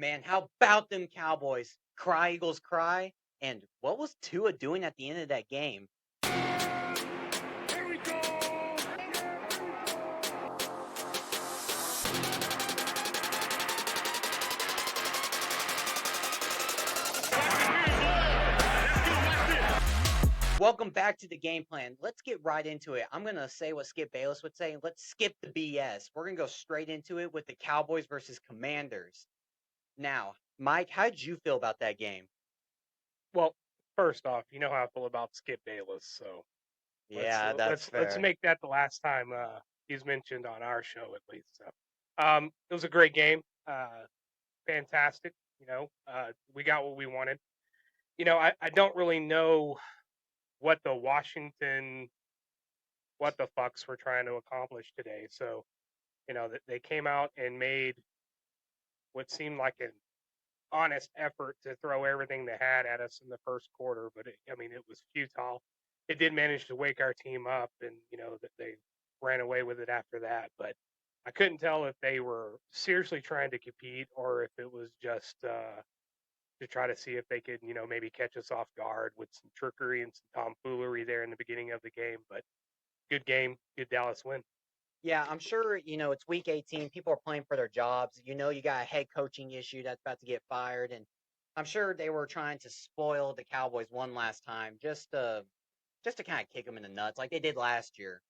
Man, how about them Cowboys? Cry Eagles cry. And what was Tua doing at the end of that game? Here we go! Welcome back to the game plan. Let's get right into it. I'm going to say what Skip Bayless would say. Let's skip the BS. We're going to go straight into it with the Cowboys versus Commanders. Now, Mike, how did you feel about that game? Well, first off, you know how I feel about Skip Bayless, so let's Yeah, that's let's fair. make that the last time he's mentioned on our show at least. So, it was a great game, fantastic. We got what we wanted. I don't really know what what the fucks were trying to accomplish today. So, that they came out and made what seemed like an honest effort to throw everything they had at us in the first quarter, but it was futile. It did manage to wake our team up, and that they ran away with it after that. But I couldn't tell if they were seriously trying to compete or if it was just to try to see if they could, maybe catch us off guard with some trickery and some tomfoolery there in the beginning of the game. But good game, good Dallas win. Yeah, I'm sure, it's week 18. People are playing for their jobs. You got a head coaching issue that's about to get fired. And I'm sure they were trying to spoil the Cowboys one last time just to kind of kick them in the nuts like they did last year.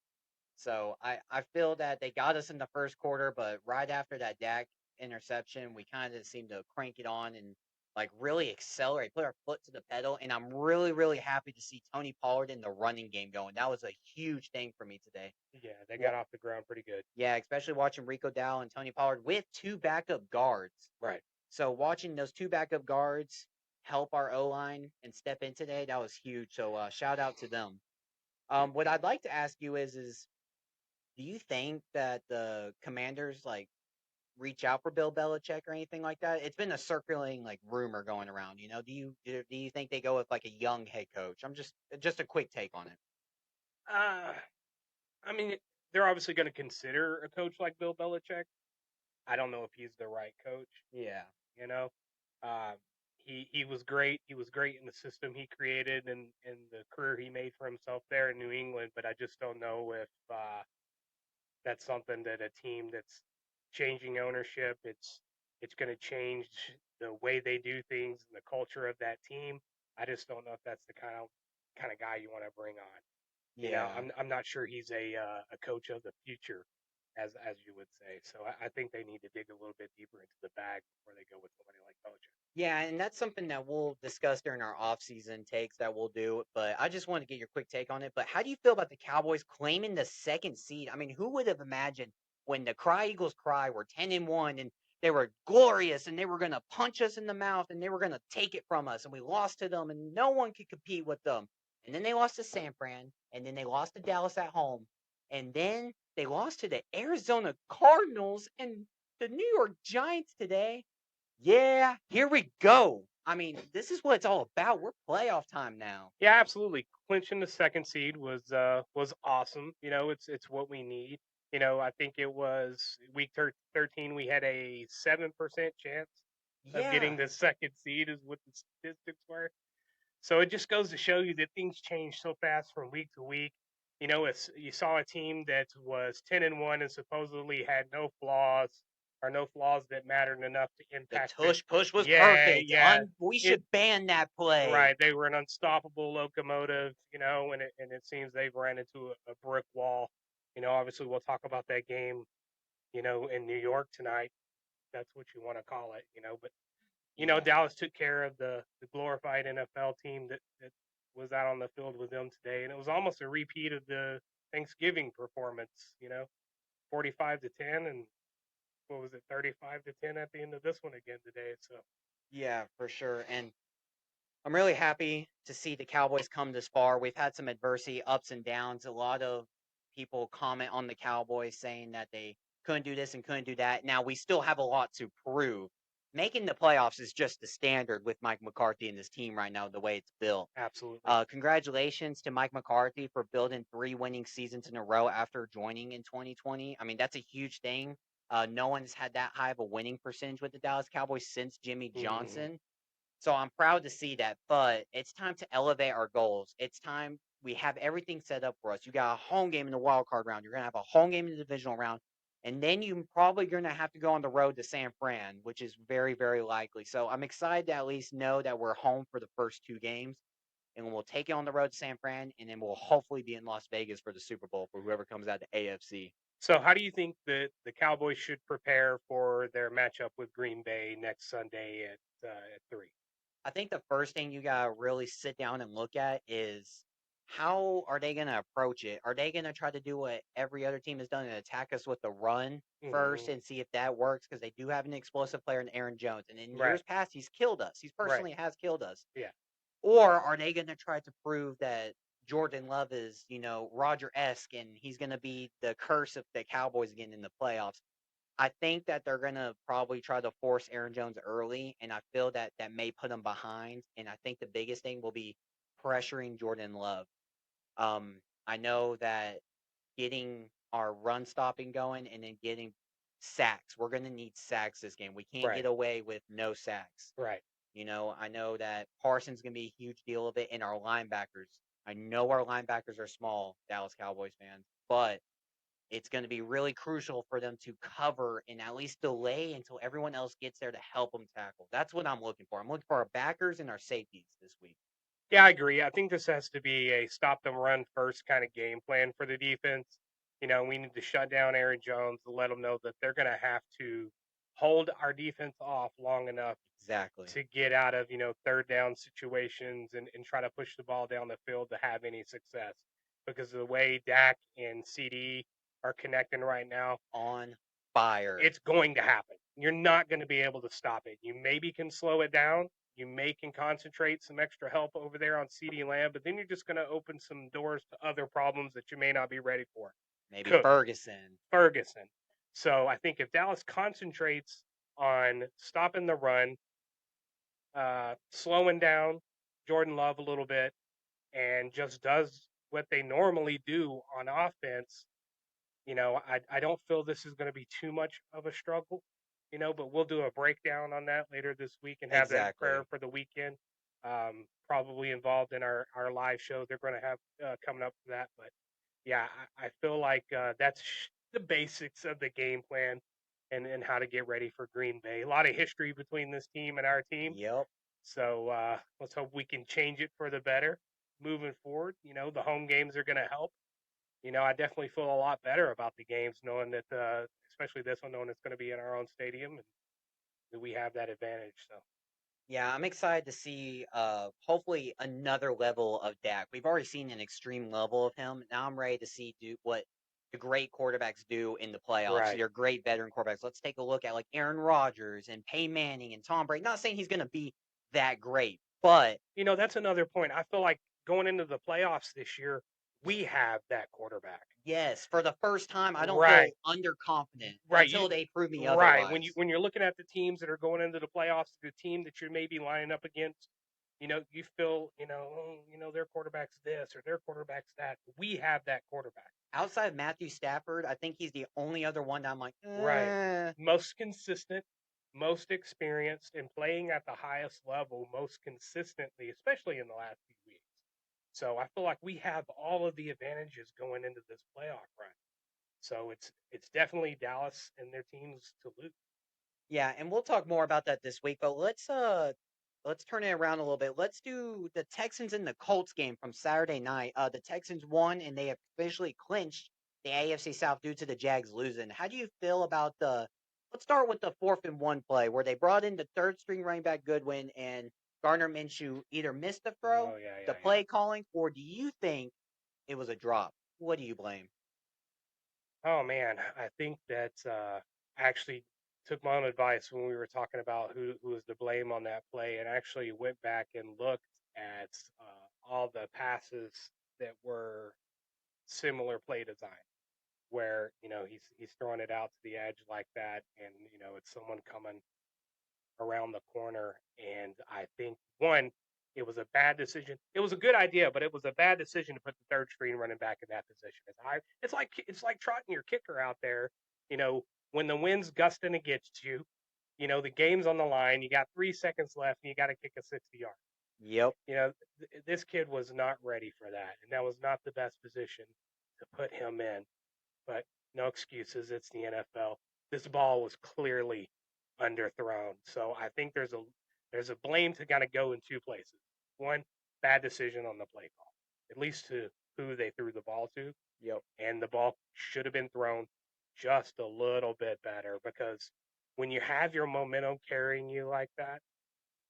So I feel that they got us in the first quarter, but right after that Dak interception, we kind of seemed to crank it on and like really accelerate, put our foot to the pedal. And I'm really, really happy to see Tony Pollard in the running game going. That was a huge thing for me today. Yeah, they got off the ground pretty good. Yeah, especially watching Rico Dow and Tony Pollard with two backup guards. Right. So watching those two backup guards help our O line and step in today, that was huge. So shout out to them. What I'd like to ask you is do you think that the Commanders like reach out for Bill Belichick or anything like that? It's been a circulating like rumor going around. Do you think they go with like a young head coach? I'm just a quick take on it. Uh, I mean, they're obviously going to consider a coach like Bill Belichick. I don't know if he's the right coach. Yeah. You know, uh, he was great. He was great in the system he created and the career he made for himself there in New England. But I just don't know if that's something that a team that's changing ownership, it's going to change the way they do things and the culture of that team. I just don't know if that's the kind of guy you want to bring on. Yeah. I'm not sure he's a coach of the future, as you would say. So I think they need to dig a little bit deeper into the bag before they go with somebody like Belichick. Yeah, and that's something that we'll discuss during our off-season takes that we'll do. But I just want to get your quick take on it. But how do you feel about the Cowboys claiming the second seed? I mean, who would have imagined when the Cry Eagles Cry were 10-1 and they were glorious and they were gonna punch us in the mouth and they were gonna take it from us and we lost to them and no one could compete with them. And then they lost to San Fran and then they lost to Dallas at home and then they lost to the Arizona Cardinals and the New York Giants today. Yeah, here we go. I mean, this is what it's all about. We're playoff time now. Yeah, absolutely. Clinching the second seed was awesome. It's what we need. I think it was week 13. We had a 7% chance of Yeah, getting the second seed, is what the statistics were. So it just goes to show you that things change so fast from week to week. You saw a team that was 10-1 and supposedly had no flaws or no flaws that mattered enough to the impact it. tush push was Yeah, perfect. yeah. We It should ban that play. Right, they were an unstoppable locomotive, and it seems they've ran into a brick wall. Obviously we'll talk about that game, in New York tonight. That's what you want to call it, but Yeah, Dallas took care of the glorified NFL team that was out on the field with them today, and it was almost a repeat of the Thanksgiving performance. 45-10, and what was it, 35-10 at the end of this one again today. So yeah, for sure. And I'm really happy to see the Cowboys come this far. We've had some adversity, ups and downs. A lot of people comment on the Cowboys saying that they couldn't do this and couldn't do that. Now, we still have a lot to prove. Making the playoffs is just the standard with Mike McCarthy and his team right now, the way it's built. absolutely, Congratulations to Mike McCarthy for building 3 winning seasons in a row after joining in 2020. I mean, that's a huge thing. No one's had that high of a winning percentage with the Dallas Cowboys since Jimmy Hmm. Johnson. So I'm proud to see that, but it's time to elevate our goals. It's time we have everything set up for us. You got a home game in the wild card round. You're gonna have a home game in the divisional round, and then you probably gonna have to go on the road to San Fran, which is very, very likely. So I'm excited to at least know that we're home for the first two games, and we'll take it on the road to San Fran, and then we'll hopefully be in Las Vegas for the Super Bowl for whoever comes out of the AFC. So, how do you think that the Cowboys should prepare for their matchup with Green Bay next Sunday at 3? I think the first thing you gotta really sit down and look at is how are they gonna approach it? Are they gonna try to do what every other team has done and attack us with the run first Hmm. and see if that works? Because they do have an explosive player in Aaron Jones, and in Right, years past he's killed us. He's right, personally has killed us. yeah. Or are they gonna try to prove that Jordan Love is, Roger esque and he's gonna be the curse of the Cowboys again in the playoffs? I think that they're gonna probably try to force Aaron Jones early, and I feel that that may put him behind. And I think the biggest thing will be pressuring Jordan Love. I know that getting our run stopping going and then getting sacks. We're gonna need sacks this game. We can't Right, get away with no sacks. right. I know that Parsons gonna be a huge deal of it, and our linebackers. I know our linebackers are small, Dallas Cowboys fans, but it's going to be really crucial for them to cover and at least delay until everyone else gets there to help them tackle. That's what I'm looking for. I'm looking for our backers and our safeties this week. Yeah, I agree. I think this has to be a stop them run first kind of game plan for the defense. We need to shut down Aaron Jones to let them know that they're going to have to hold our defense off long enough Exactly. to get out of, third down situations and try to push the ball down the field to have any success. Because of the way Dak and CD are connecting right now, On fire. it's going to happen. You're not going to be able to stop it. You maybe can slow it down. You may can concentrate some extra help over there on CD Lamb, but then you're just going to open some doors to other problems that you may not be ready for. Maybe Cook, Ferguson. Ferguson. So I think if Dallas concentrates on stopping the run, slowing down Jordan Love a little bit, and just does what they normally do on offense, I don't feel this is going to be too much of a struggle, but we'll do a breakdown on that later this week and have that in prayer Exactly. for the weekend. Probably involved in our live show they're going to have coming up for that. But yeah, I feel like that's the basics of the game plan and how to get ready for Green Bay. A lot of history between this team and our team. Yep. So let's hope we can change it for the better moving forward. The home games are going to help. I definitely feel a lot better about the games knowing that, especially this one, knowing it's going to be in our own stadium and that we have that advantage. So, Yeah, I'm excited to see hopefully another level of Dak. We've already seen an extreme level of him. Now I'm ready to see do what the great quarterbacks do in the playoffs. So right. they're great veteran quarterbacks. Let's take a look at like Aaron Rodgers and Peyton Manning and Tom Brady. Not saying he's gonna be that great, but That's another point. I feel like going into the playoffs this year, we have that quarterback. yes, for the first time I don't feel Right. underconfident Right. until they prove me Right. otherwise. When you're looking at the teams that are going into the playoffs, the team that you're maybe lining up against, you feel, oh, their quarterback's this or their quarterback's that. We have that quarterback. Outside of Matthew Stafford, I think he's the only other one that I'm like, Right. Most consistent, most experienced, and playing at the highest level most consistently, especially in the last few weeks. So I feel like we have all of the advantages going into this playoff run. So it's definitely Dallas and their teams to lose. Yeah, and we'll talk more about that this week, but let's turn it around a little bit. Let's do the Texans and the Colts game from Saturday night. The Texans won and they officially clinched the AFC South due to the Jags losing. How do you feel about the let's start with the 4th and 1 play where they brought in the third string running back Goodwin and Gardner Minshew either missed the throw, Oh yeah, the yeah, yeah. play calling, or do you think it was a drop? What do you blame? Oh man, I think that actually took my own advice when we were talking about who was to blame on that play, and actually went back and looked at all the passes that were similar play design, where he's throwing it out to the edge like that, and it's someone coming around the corner, and I think one. It was a bad decision. It was a good idea, but it was a bad decision to put the third string running back in that position. It's like trotting your kicker out there, you know, when the wind's gusting against you, the game's on the line. You got 3 seconds left, and you got to kick a 60-yard. Yep. This kid was not ready for that, and that was not the best position to put him in. But no excuses. It's the NFL. This ball was clearly underthrown. So I think there's a blame to kind of go in two places. One, bad decision on the play call, at least to who they threw the ball to. Yep. And the ball should have been thrown just a little bit better, because when you have your momentum carrying you like that,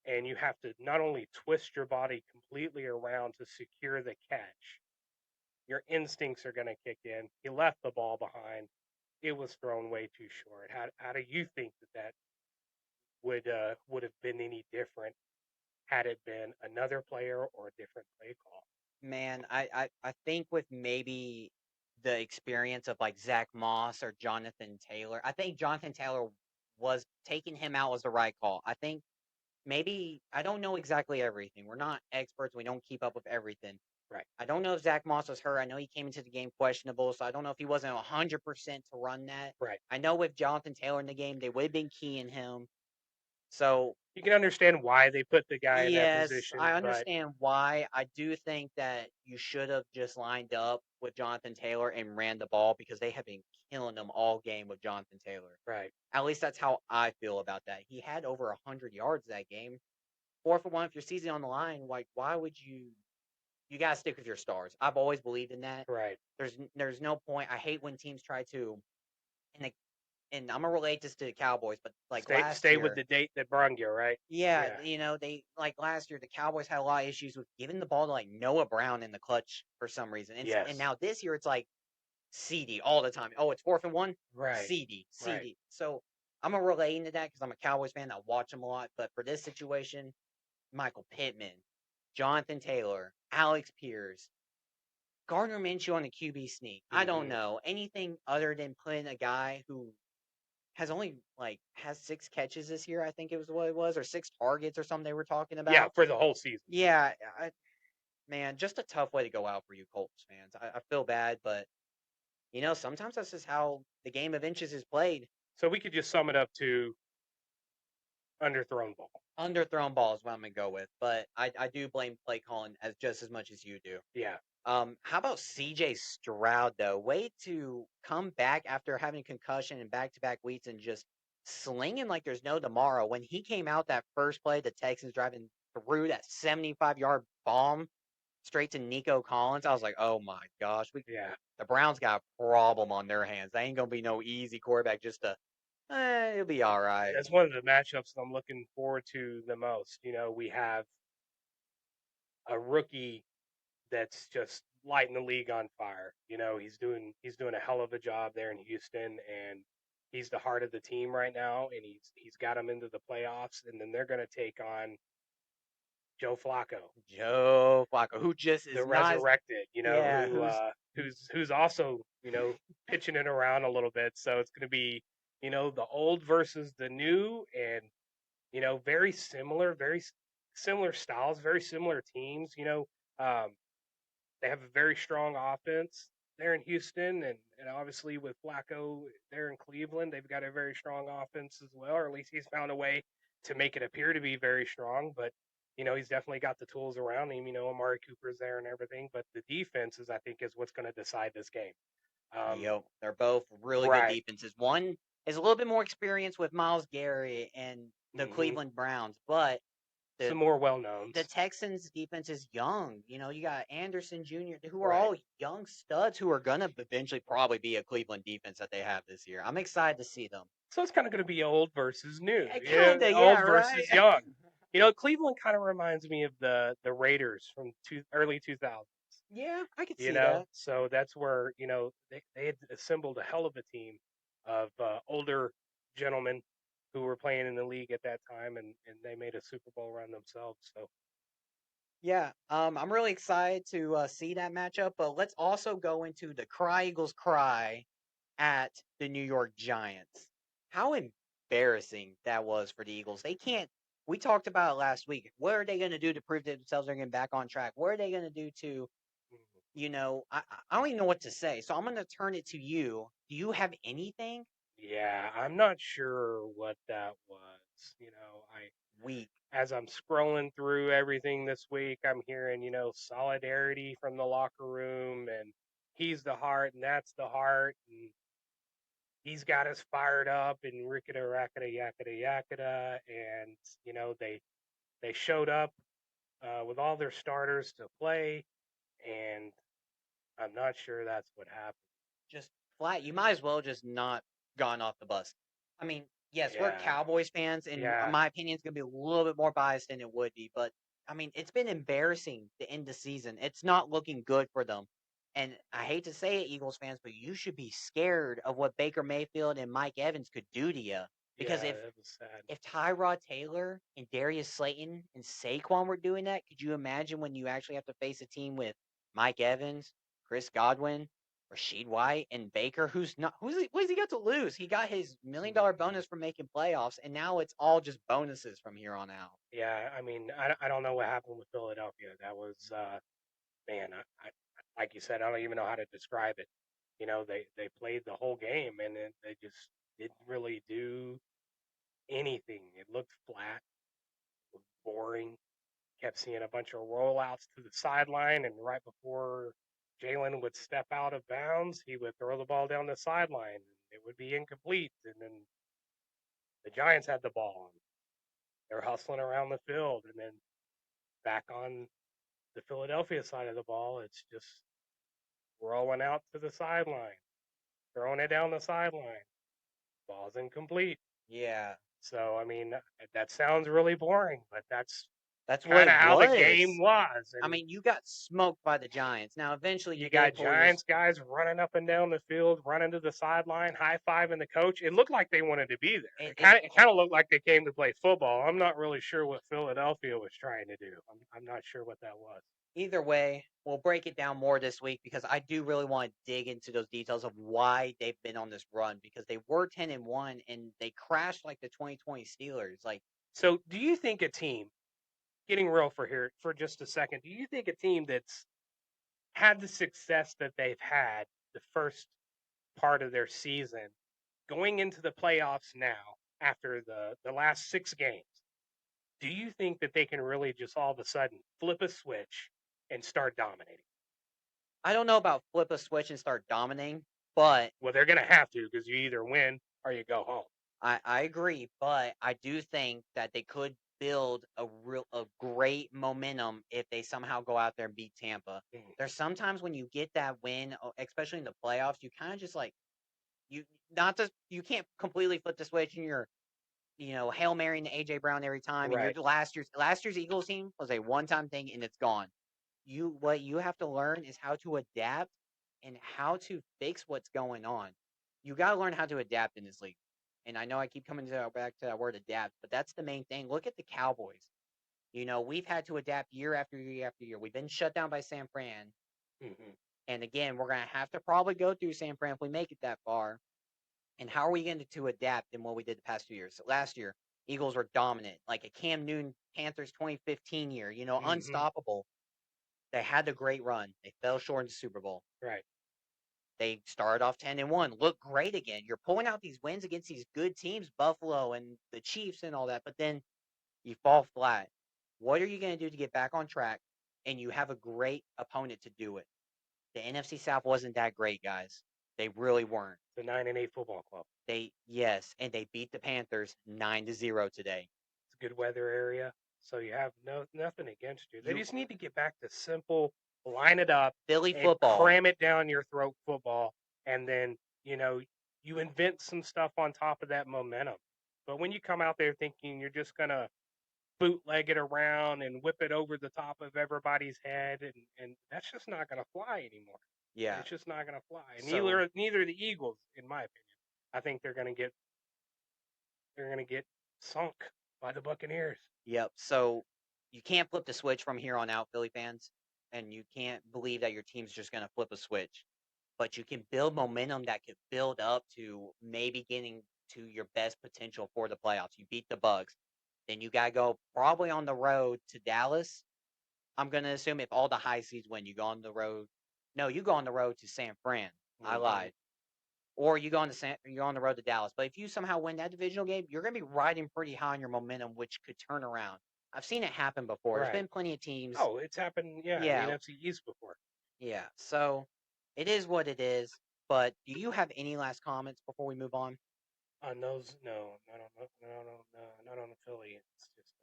and you have to not only twist your body completely around to secure the catch, your instincts are going to kick in. He left the ball behind. It was thrown way too short. How do you think that would have been any different had it been another player or a different play call? Man, I think with maybe the experience of like Zach Moss or Jonathan Taylor, I think Jonathan Taylor was taking him out was the right call. I think maybe I don't know exactly everything. We're not experts. We don't keep up with everything. Right, I don't know if Zach Moss was hurt. I know he came into the game questionable, so I don't know if he wasn't 100% to run that. right. I know with Jonathan Taylor in the game, they would have been keying him. So You can understand why they put the guy in that yes, position, I but understand why. I do think that you should have just lined up with Jonathan Taylor and ran the ball because they have been killing them all game with Jonathan Taylor. right, At least that's how I feel about that. He had over 100 yards that game. 4 for 1. If your season on the line, like why would you? You gotta stick with your stars. I've always believed in that. right. There's no point. I hate when teams try to, and and I'm gonna relate this to the Cowboys, but like last Stay with year, the date that brung you, right? yeah, Yeah. they like last year the Cowboys had a lot of issues with giving the ball to like Noah Brown in the clutch for some reason, and Yes. now this year it's like CD all the time. Oh, it's 4 for 1, Right. CD, Right. CD. So I'm gonna relate into that because I'm a Cowboys fan. I watch them a lot, but for this situation, Michael Pittman, Jonathan Taylor, Alex Pierce, Gardner Minshew on the QB sneak. I don't Hmm. know anything other than putting a guy who has only like has 6 catches this year. I think it was what it was, or 6 targets or something they were talking Yeah, about. for the whole season. Yeah, man, just a tough way to go out for you Colts fans. I feel bad, but sometimes that's just how the game of inches is played. So we could just sum it up to underthrown ball. Underthrown ball is what I'm gonna go with, but I do blame play calling as just as much as you do. Yeah. How about CJ Stroud though? Way to come back after having a concussion and back-to-back weeks and just slinging like there's no tomorrow. When he came out that first play, the Texans driving through that 75-yard bomb straight to Nico Collins. I was like, oh my gosh, Yeah. the Browns got a problem on their hands. They ain't gonna be no easy quarterback. It'll be all right. That's one of the matchups I'm looking forward to the most. We have a rookie that's just lighting the league on fire. He's doing a hell of a job there in Houston, and he's the heart of the team right now, and he's got them into the playoffs, and then they're going to take on Joe Flacco, Joe Flacco, who just the is not, resurrected, yeah, who's also pitching it around a little bit. So it's going to be the old versus the new, and very similar styles, very similar teams. Um, they have a very strong offense there in Houston, and obviously with Flacco there in Cleveland, they've got a very strong offense as well, or at least he's found a way to make it appear to be very strong. But he's definitely got the tools around him. Amari Cooper's there and everything, but the defenses, I think, is what's going to decide this game. Yep, they're both really good Right. defenses. One is a little bit more experience with Miles Garrett and the Hmm. Cleveland Browns, but the Some more well the knowns. Texans defense is young. You got Anderson Jr., who are Right. all young studs who are gonna eventually probably be a Cleveland defense that they have this year. I'm excited to see them. So it's kind of going to be old versus new. Yeah, Kinda, yeah, old right. versus young. Cleveland kind of reminds me of the Raiders from early 2000s. Yeah, I could see that. So that's where they had assembled a hell of a team of older gentlemen who were playing in the league at that time, and they made a Super Bowl run themselves. So Yeah, I'm really excited to see that matchup. But let's also go into the Cry Eagles cry at the New York Giants. How embarrassing that was for the Eagles. They can't. We talked about it last week. What are they going to do to prove to themselves they're getting back on track? What are they going to do to, I don't even know what to say. So I'm going to turn it to you. Do you have anything? Yeah, I'm not sure what that was. Weak. As I'm scrolling through everything this week, I'm hearing, solidarity from the locker room and he's the heart and that's the heart and he's got us fired up and ricketa racketa yaketa yaketa and they showed up with all their starters to play and I'm not sure that's what happened. Just flat. You might as well just not gone off the bus. I mean, yes, we're Yeah, Cowboys fans, and yeah, my opinion is going to be a little bit more biased than it would be. But I mean, it's been embarrassing to end the season. It's not looking good for them. And I hate to say it, Eagles fans, but you should be scared of what Baker Mayfield and Mike Evans could do to you. Because yeah. if That was sad. if Tyrod Taylor and Darius Slayton and Saquon were doing that, could you imagine when you actually have to face a team with Mike Evans, Chris Godwin, Rashid White, and Baker, who's not what does he got to lose? He got his $1 million Mhm. bonus for making playoffs, and now it's all just bonuses from here on out. Yeah, I mean, I don't know what happened with Philadelphia. That was, man, like you said, I don't even know how to describe it. They played the whole game and then they just didn't really do anything. It looked flat, boring. Kept seeing a bunch of rollouts to the sideline, and right before Jalen would step out of bounds, he would throw the ball down the sideline. And it would be incomplete, and then the Giants had the ball. And they're hustling around the field, and then back on the Philadelphia side of the ball, it's just rolling out to the sideline, throwing it down the sideline. Ball's incomplete. Yeah, So, I mean, that sounds really boring, but that's that's what kind of it how the game was. was. I And mean, you got smoked by the Giants. Now, eventually, you you did got pull your. Giants guys running up and down the field, running to the sideline, high fiving the coach. It looked like they wanted to be there. It, It it, kind of it kind of looked like they came to play football. I'm not really sure what Philadelphia was trying to do. I'm not sure what that was. Either way, we'll break it down more this week because I do really want to dig into those details of why they've been on this run because they were 10-1 and they crashed like the 2020 Steelers. Like, So, do you think a team, getting real for here for just a second, do you think a team that's had the success that they've had the first part of their season going into the playoffs now after the last 6 games, do you think that they can really just all of a sudden flip a switch and start dominating? I don't know about flip a switch and start dominating, but Well, they're going to have to because you either win or you go home. I agree. But I do think that they could build a great momentum if they somehow go out there and beat Tampa. Mm. There's sometimes when you get that win, especially in the playoffs, you kind of just like you not just you can't completely flip the switch and you're Hail Mary to AJ Brown every time. And your Right. last year's Eagles team was a one-time thing and it's gone. What you have to learn is how to adapt and how to fix what's going on. You got to learn how to adapt in this league. And I know I keep coming back to that word adapt, but that's the main thing. Look at the Cowboys. We've had to adapt year after year after year. We've been shut down by San Fran. Hmm. And again, we're going to have to probably go through San Fran if we make it that far. And how are we going to adapt in what we did the past 2 years? So last year, Eagles were dominant, like a Cam Newton Panthers 2015 year, Hmm. unstoppable. They had the great run. They fell short in the Super Bowl. Right. They started off 10-1, looked great again. You're pulling out these wins against these good teams, Buffalo and the Chiefs and all that, but then you fall flat. What are you going to do to get back on track? And you have a great opponent to do it. The NFC South wasn't that great, guys. They really weren't. The 9-8 football club. And they beat the Panthers 9-0 today. It's a good weather area, so you have nothing against you. They You just need to get back to simple, line it up Philly and football. cram it down your throat football, and then you know you invent some stuff on top of that momentum. But when you come out there thinking you're just gonna bootleg it around and whip it over the top of everybody's head, and that's just not gonna fly anymore. Yeah. It's just not gonna fly. And So neither the Eagles, in my opinion. I think they're gonna get sunk by the Buccaneers. yep. So you can't flip the switch from here on out, Philly fans, and you can't believe that your team's just gonna flip a switch. But you can build momentum that could build up to maybe getting to your best potential for the playoffs. You beat the Bugs, then you gotta go probably on the road to Dallas. I'm gonna assume if all the high seeds win, you go on the road. No, you go on the road to San Fran. I Hmm. lied. or you're on the road to Dallas. But if you somehow win that divisional game, you're going to be riding pretty high on your momentum, which could turn around. I've seen it happen before. There's Right. been plenty of teams. Oh, it's happened. Yeah, in the Yeah, NFC East before. yeah. So it is what it is. But do you have any last comments before we move on? On those, no, not on the Philly. It's just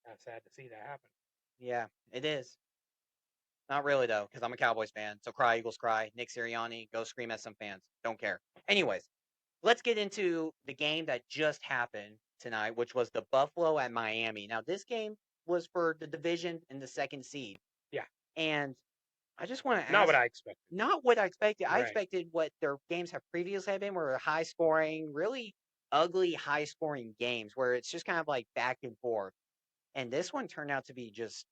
kind of sad to see that happen. Yeah, it is. Not really though, because I'm a Cowboys fan. So cry Eagles cry. Nick Sirianni, go scream at some fans. Don't care. Anyways, let's get into the game that just happened tonight, which was the Buffalo at Miami. Now this game was for the division and the second seed, Yeah, and I just want to not what ask, I expected. not what I expected. I Right. expected what their games have previously been, were high scoring, really ugly, high scoring games where it's just kind of like back and forth. And this one turned out to be just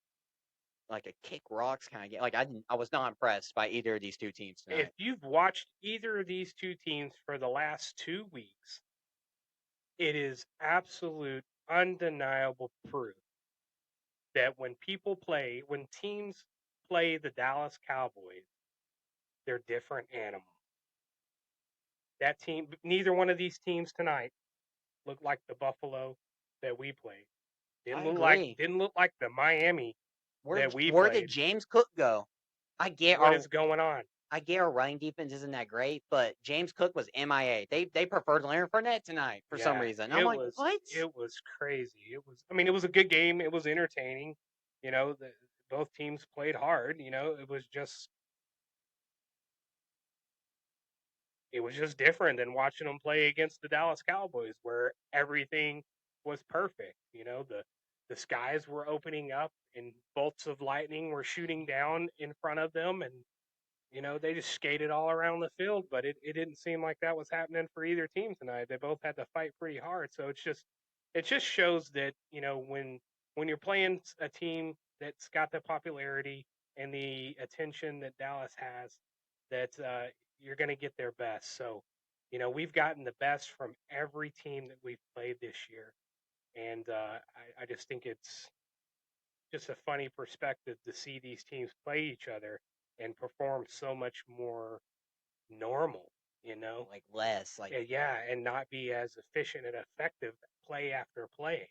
like a kick rocks kind of game. Like I was not impressed by either of these two teams If tonight. you've watched either of these two teams for the last 2 weeks, it is absolute, undeniable proof that when teams play the Dallas Cowboys, they're different animals. That team, neither one of these teams tonight looked like the Buffalo that we played. Didn't I look like agree. didn't look like the Miami that we Where did played. James Cook go? I get What our is going on? I get our running defense isn't that great, but James Cook was MIA. They preferred Leonard Fournette tonight for some Yeah, reason. I'm like, what? it was crazy. I mean, it was a good game. It was entertaining. Both teams played hard. It was just different than watching them play against the Dallas Cowboys, where everything was perfect. The skies were opening up and bolts of lightning were shooting down in front of them, and they just skated all around the field. But it didn't seem like that was happening for either team tonight. They both had to fight pretty hard. So it just shows that when you're playing a team that's got the popularity and the attention that Dallas has, that you're going to get their best. So we've gotten the best from every team that we've played this year, and I just think it's just a funny perspective to see these teams play each other and perform so much more normal, you know? Like less. Like Yeah, and not be as efficient and effective play after play.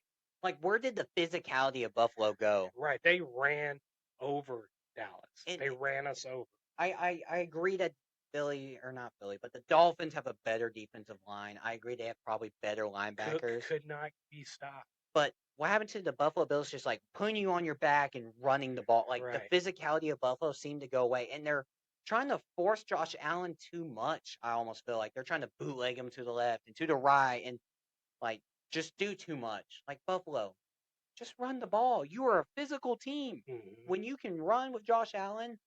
where did the physicality of Buffalo go? Right. They ran over Dallas. And They ran us over. I agree that Philly or not Philly, but the Dolphins have a better defensive line. I agree they have probably better Cook linebackers. could not be stopped. But what happened to the Buffalo Bills just like putting you on your back and running the ball? Like the Right. physicality of Buffalo seemed to go away. And they're trying to force Josh Allen too much. I almost feel like they're trying to bootleg him to the left and to the right and like just do too much. Like Buffalo, just run the ball. You are a physical team. Hmm. When you can run with Josh Allen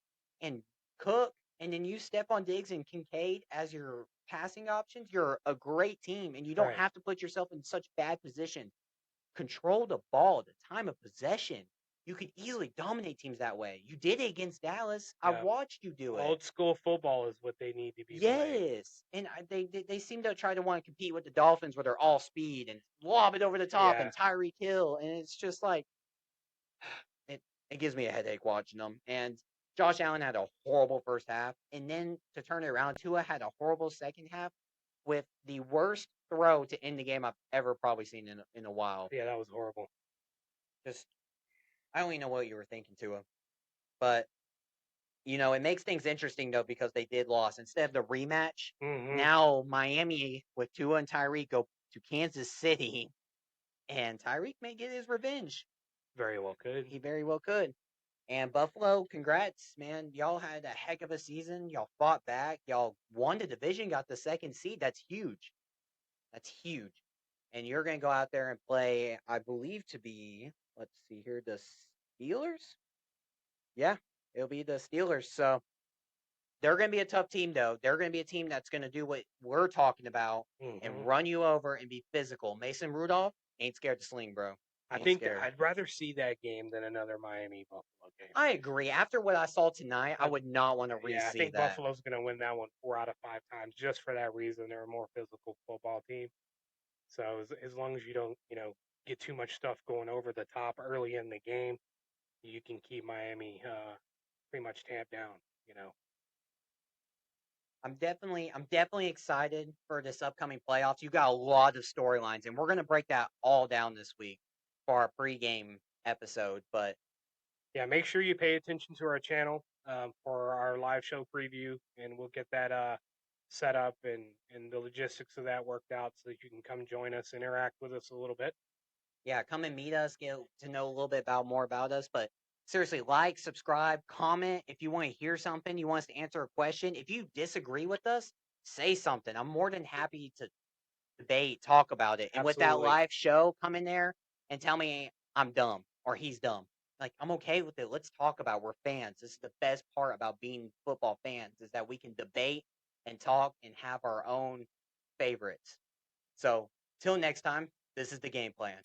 and Cook, and then you Stephon Diggs and Kincaid as your passing options, you're a great team, and you don't Right. have to put yourself in such bad position. Control the ball, the time of possession. You could easily dominate teams that way. You did it against Dallas. I Yeah. watched you do it. Old school football is what they need to be playing. Yes, and they seem to try to want to compete with the Dolphins, where they're all speed and lob it over the top Yeah. and Tyreek Hill, and it's just like it. It gives me a headache watching them. And Josh Allen had a horrible first half, and then to turn it around, Tua had a horrible second half with the worst throw to end the game I've ever probably seen in a while. Yeah, that was horrible. Just I don't even know what you were thinking, Tua, but it makes things interesting though because they did lose. Instead of the rematch, Hmm. now Miami with Tua and Tyreek go to Kansas City, and Tyreek may get his revenge. Very well could. He very well could. And Buffalo, congrats, man. Y'all had a heck of a season. Y'all fought back. Y'all won the division, got the second seed. That's huge. That's huge. And you're going to go out there and play, I believe, to be, let's see here, the Steelers? Yeah, it'll be the Steelers. So they're going to be a tough team, though. They're going to be a team that's going to do what we're talking about and Hmm. run you over and be physical. Mason Rudolph ain't scared to sling, bro. I Ain't think scared. I'd rather see that game than another Miami Buffalo game. I agree. After what I saw tonight, I I, would not want to yeah, I re-see think that. Buffalo's going to win that one 4 out of 5 times just for that reason. They're a more physical football team. So as long as you don't, get too much stuff going over the top early in the game, you can keep Miami pretty much tamped down. I'm definitely excited for this upcoming playoffs. You got a lot of storylines, and we're gonna break that all down this week for our pregame episode. But Yeah, make sure you pay attention to our channel for our live show preview, and we'll get that set up and the logistics of that worked out so that you can come join us, interact with us a little bit. yeah, come and meet us, get to know a little bit about more about us. But seriously, like, subscribe, comment if you want to hear something, you want us to answer a question. If you disagree with us, say something. I'm more than happy to debate, talk about it. And with that Absolutely. live show, come in there and tell me I'm dumb or he's dumb. Like, I'm okay with it. Let's talk about it. We're fans. This is the best part about being football fans is that we can debate and talk and have our own favorites. So, till next time, this is the game plan.